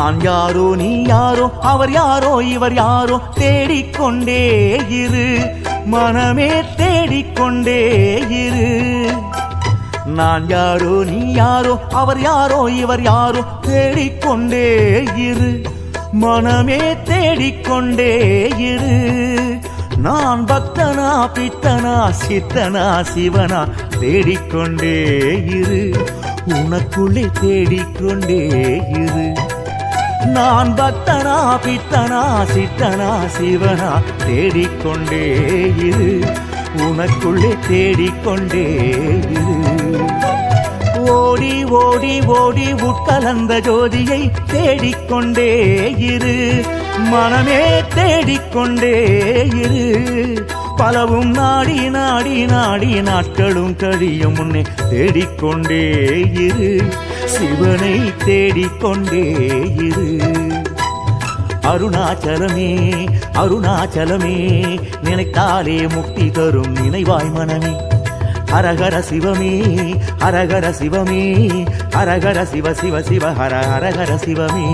நான் யாரோ நீ யாரோ அவர் யாரோ இவர் யாரோ தேடிக்கொண்டே இரு மனமே தேடிக்கொண்டே இரு நான் யாரோ நீ யாரோ அவர் யாரோ இவர் யாரோ தேடிக்கொண்டே இரு மனமே தேடிக்கொண்டே இரு நான் பக்தனா பித்தனா சித்தனா சிவனா தேடிக்கொண்டே இரு உனக்குள்ளே தேடிக்கொண்டே இரு நான் பக்தனா பித்தனா சித்தனா சிவனா தேடிக்கொண்டே இரு உனக்குள்ளே தேடிக்கொண்டே இரு ஓடி ஓடி ஓடி உட்கலந்த ஜோதியை தேடிக்கொண்டே இரு மனமே தேடிக்கொண்டே இரு பலவும் நாடி நாடி நாடி நாட்களும் கழியும் முன்னே தேடிக்கொண்டே இரு சிவனை தேடிக்கொண்டே இரு அருணாச்சலமே அருணாச்சலமே நினைத்தாலே முக்தி தரும் நினைவாய் மனமே ஹரஹர சிவமே ஹரஹர சிவமே ஹரஹர சிவ சிவ சிவ ஹர ஹரஹர சிவமே